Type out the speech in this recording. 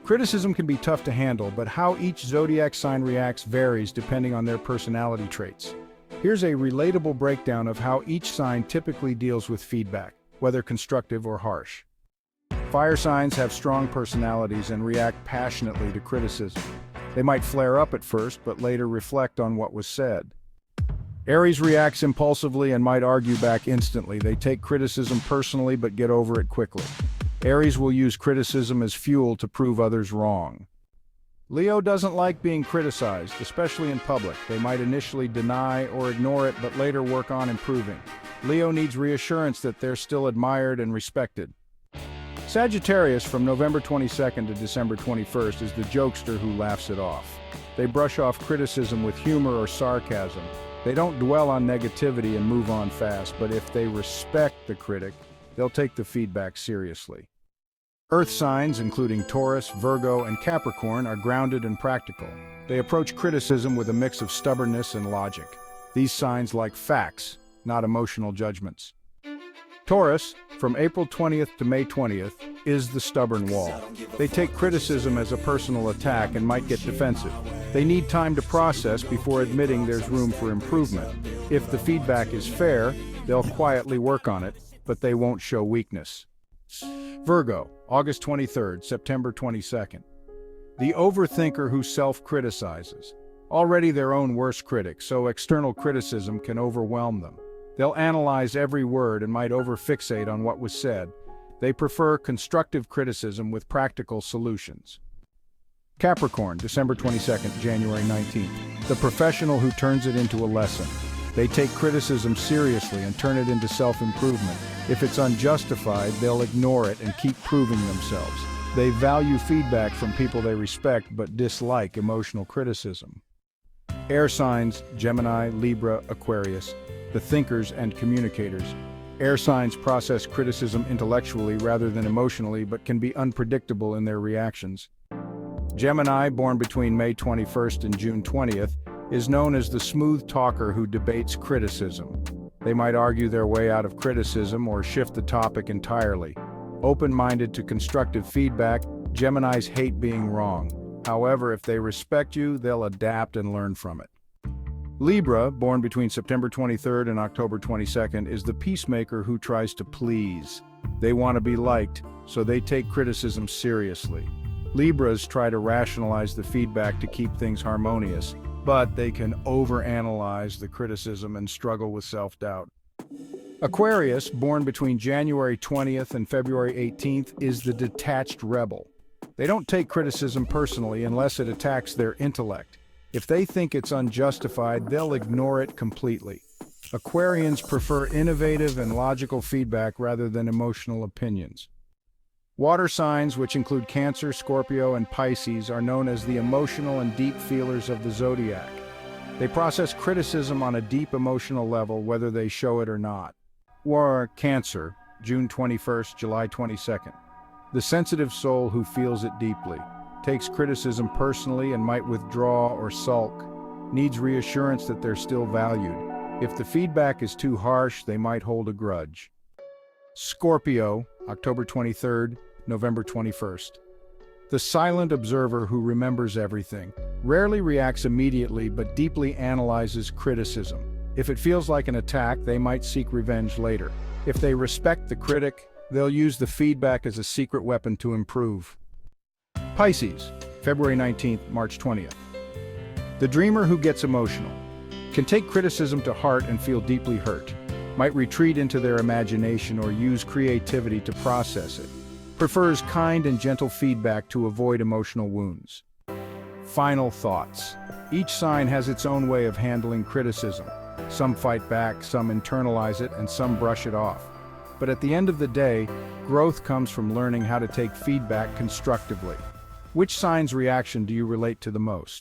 Criticism can be tough to handle, but how each zodiac sign reacts varies depending on their personality traits. Here's a relatable breakdown of how each sign typically deals with feedback, whether constructive or harsh. Fire signs have strong personalities and react passionately to criticism. They might flare up at first, but later reflect on what was said. Aries reacts impulsively and might argue back instantly. They take criticism personally but get over it quickly. Aries will use criticism as fuel to prove others wrong. Leo doesn't like being criticized, especially in public. They might initially deny or ignore it, but later work on improving. Leo needs reassurance that they're still admired and respected. Sagittarius, from November 22nd to December 21st, is the jokester who laughs it off. They brush off criticism with humor or sarcasm. They don't dwell on negativity and move on fast, but if they respect the critic, they'll take the feedback seriously. Earth signs, including Taurus, Virgo, and Capricorn, are grounded and practical. They approach criticism with a mix of stubbornness and logic. These signs like facts, not emotional judgments. Taurus, from April 20th to May 20th, is the stubborn wall. They take criticism as a personal attack and might get defensive. They need time to process before admitting there's room for improvement. If the feedback is fair, they'll quietly work on it, but they won't show weakness. Virgo, August 23rd, September 22nd. The overthinker who self-criticizes. Already their own worst critic, so external criticism can overwhelm them. They'll analyze every word and might overfixate on what was said. They prefer constructive criticism with practical solutions. Capricorn, December 22nd, January 19th. The professional who turns it into a lesson. They take criticism seriously and turn it into self-improvement. If it's unjustified, they'll ignore it and keep proving themselves. They value feedback from people they respect but dislike emotional criticism. Air signs, Gemini, Libra, Aquarius, the thinkers and communicators. Air signs process criticism intellectually rather than emotionally but can be unpredictable in their reactions. Gemini, born between May 21st and June 20th, is known as the smooth talker who debates criticism. They might argue their way out of criticism or shift the topic entirely. Open-minded to constructive feedback, Geminis hate being wrong. However, if they respect you, they'll adapt and learn from it. Libra, born between September 23rd and October 22nd, is the peacemaker who tries to please. They want to be liked, so they take criticism seriously. Libras try to rationalize the feedback to keep things harmonious, but they can overanalyze the criticism and struggle with self-doubt. Aquarius, born between January 20th and February 18th, is the detached rebel. They don't take criticism personally unless it attacks their intellect. If they think it's unjustified, they'll ignore it completely. Aquarians prefer innovative and logical feedback rather than emotional opinions. Water signs, which include Cancer, Scorpio, and Pisces, are known as the emotional and deep feelers of the zodiac. They process criticism on a deep emotional level, whether they show it or not. Or Cancer, June 21st, July 22nd. The sensitive soul who feels it deeply, takes criticism personally and might withdraw or sulk, needs reassurance that they're still valued. If the feedback is too harsh, they might hold a grudge. Scorpio, October 23rd, November 21st. The silent observer who remembers everything, rarely reacts immediately but deeply analyzes criticism. If it feels like an attack, they might seek revenge later. If they respect the critic, they'll use the feedback as a secret weapon to improve. Pisces, February 19th, March 20th. The dreamer who gets emotional, can take criticism to heart and feel deeply hurt, might retreat into their imagination or use creativity to process it, prefers kind and gentle feedback to avoid emotional wounds. Final thoughts. Each sign has its own way of handling criticism. Some fight back, some internalize it, and some brush it off. But at the end of the day, growth comes from learning how to take feedback constructively. Which sign's reaction do you relate to the most?